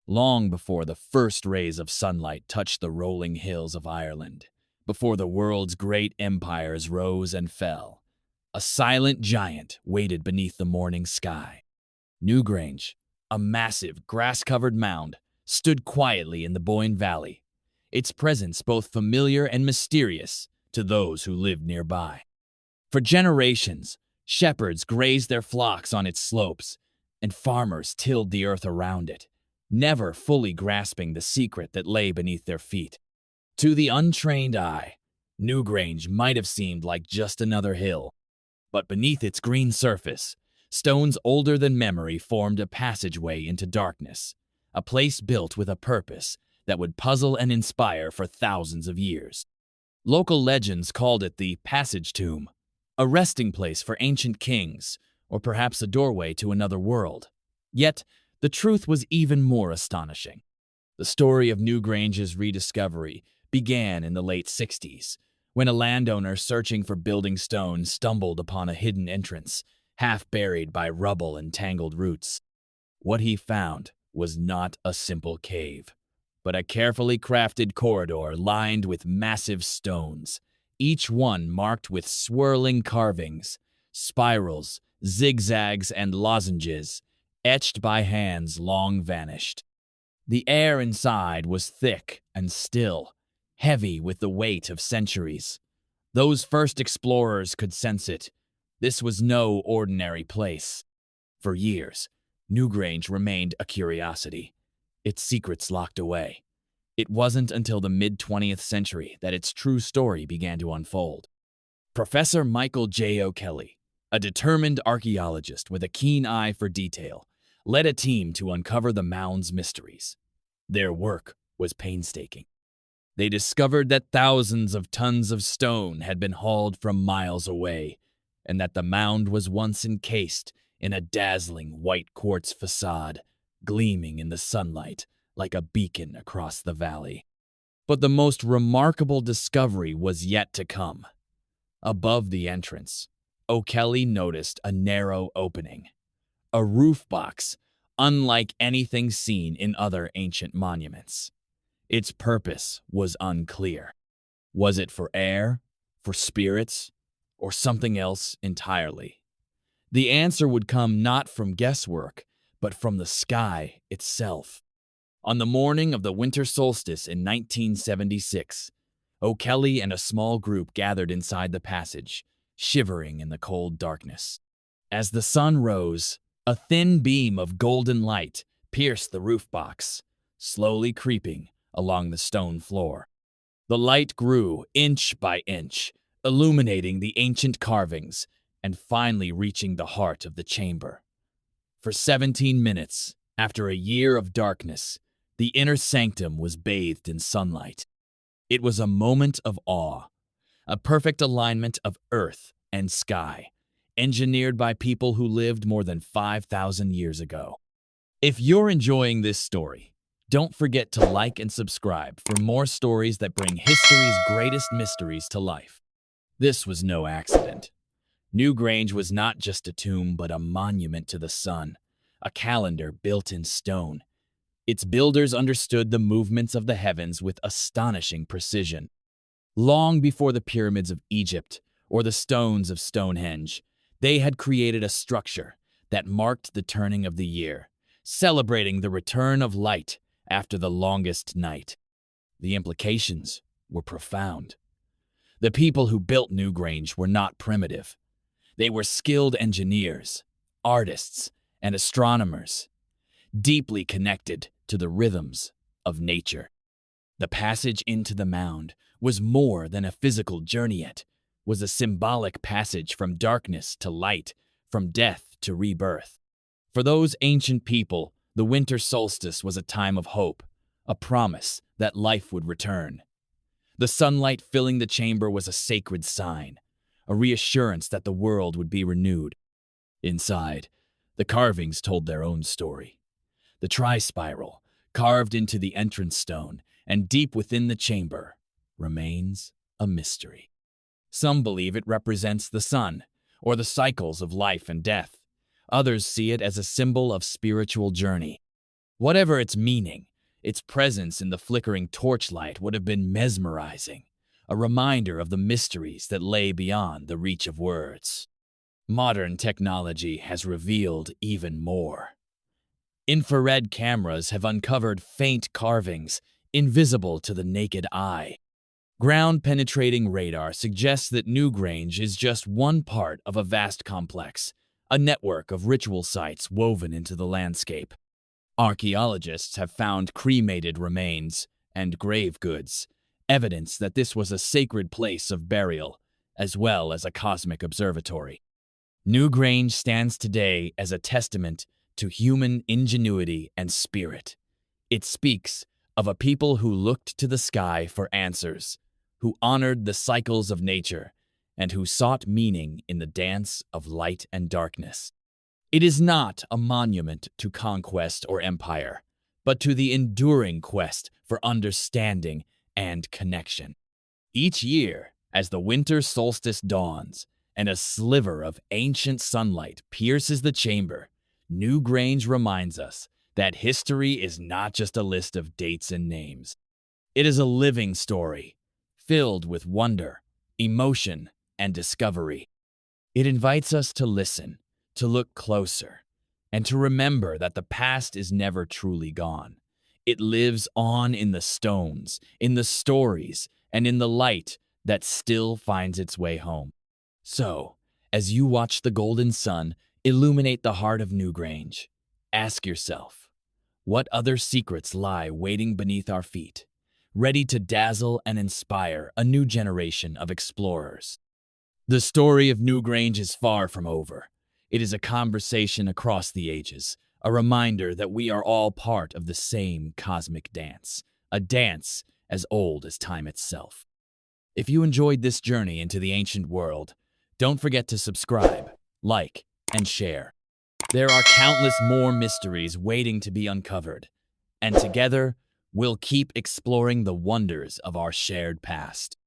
long before the first rays of sunlight touched the rolling hills of Ireland, before the world's great empires rose and fell. A silent giant waited beneath the morning sky. Newgrange, a massive, grass-covered mound, stood quietly in the Boyne Valley, its presence both familiar and mysterious to those who lived nearby. For generations, shepherds grazed their flocks on its slopes, and farmers tilled the earth around it, never fully grasping the secret that lay beneath their feet. To the untrained eye, Newgrange might have seemed like just another hill, but beneath its green surface, stones older than memory formed a passageway into darkness, a place built with a purpose that would puzzle and inspire for thousands of years. Local legends called it the Passage Tomb, a resting place for ancient kings, or perhaps a doorway to another world. Yet, the truth was even more astonishing. The story of Newgrange's rediscovery began in the late 60s, when a landowner searching for building stone stumbled upon a hidden entrance, half buried by rubble and tangled roots. What he found was not a simple cave, but a carefully crafted corridor lined with massive stones, each one marked with swirling carvings, spirals, zigzags, and lozenges, etched by hands long vanished. The air inside was thick and still, heavy with the weight of centuries. Those first explorers could sense it. This was no ordinary place. For years, Newgrange remained a curiosity, its secrets locked away. It wasn't until the mid-20th century that its true story began to unfold. Professor Michael J. O'Kelly, a determined archaeologist with a keen eye for detail, led a team to uncover the mound's mysteries. Their work was painstaking. They discovered that thousands of tons of stone had been hauled from miles away, and that the mound was once encased in a dazzling white quartz facade, gleaming in the sunlight like a beacon across the valley. But the most remarkable discovery was yet to come. Above the entrance, O'Kelly noticed a narrow opening, a roof box unlike anything seen in other ancient monuments. Its purpose was unclear. Was it for air, for spirits, or something else entirely? The answer would come not from guesswork, but from the sky itself. On the morning of the winter solstice in 1976, O'Kelly and a small group gathered inside the passage, shivering in the cold darkness. As the sun rose, a thin beam of golden light pierced the roof box, slowly creeping along the stone floor. The light grew inch by inch, illuminating the ancient carvings and finally reaching the heart of the chamber. For 17 minutes, after a year of darkness, the inner sanctum was bathed in sunlight. It was a moment of awe, a perfect alignment of earth and sky, engineered by people who lived more than 5,000 years ago. If you're enjoying this story, don't forget to like and subscribe for more stories that bring history's greatest mysteries to life. This was no accident. Newgrange was not just a tomb, but a monument to the sun, a calendar built in stone. Its builders understood the movements of the heavens with astonishing precision. Long before the pyramids of Egypt or the stones of Stonehenge, they had created a structure that marked the turning of the year, celebrating the return of light after the longest night. The implications were profound. The people who built Newgrange were not primitive. They were skilled engineers, artists, and astronomers, deeply connected to the rhythms of nature. The passage into the mound was more than a physical journey. It was a symbolic passage from darkness to light, from death to rebirth. For those ancient people, the winter solstice was a time of hope, a promise that life would return. The sunlight filling the chamber was a sacred sign, a reassurance that the world would be renewed. Inside, the carvings told their own story. The tri-spiral, carved into the entrance stone and deep within the chamber, remains a mystery. Some believe it represents the sun, or the cycles of life and death. Others see it as a symbol of spiritual journey. Whatever its meaning, its presence in the flickering torchlight would have been mesmerizing, a reminder of the mysteries that lay beyond the reach of words. Modern technology has revealed even more. Infrared cameras have uncovered faint carvings invisible to the naked eye. Ground-penetrating radar suggests that Newgrange is just one part of a vast complex, a network of ritual sites woven into the landscape. Archaeologists have found cremated remains and grave goods, evidence that this was a sacred place of burial, as well as a cosmic observatory. Newgrange stands today as a testament to human ingenuity and spirit. It speaks of a people who looked to the sky for answers, who honored the cycles of nature, and who sought meaning in the dance of light and darkness. It is not a monument to conquest or empire, but to the enduring quest for understanding and connection. Each year, as the winter solstice dawns and a sliver of ancient sunlight pierces the chamber, Newgrange reminds us that history is not just a list of dates and names. It is a living story, filled with wonder, emotion, and discovery. It invites us to listen, to look closer, and to remember that the past is never truly gone. It lives on in the stones, in the stories, and in the light that still finds its way home. So, as you watch the golden sun illuminate the heart of Newgrange, ask yourself, what other secrets lie waiting beneath our feet, ready to dazzle and inspire a new generation of explorers? The story of Newgrange is far from over. It is a conversation across the ages, a reminder that we are all part of the same cosmic dance, a dance as old as time itself. If you enjoyed this journey into the ancient world, don't forget to subscribe, like, and share. There are countless more mysteries waiting to be uncovered, and together, we'll keep exploring the wonders of our shared past.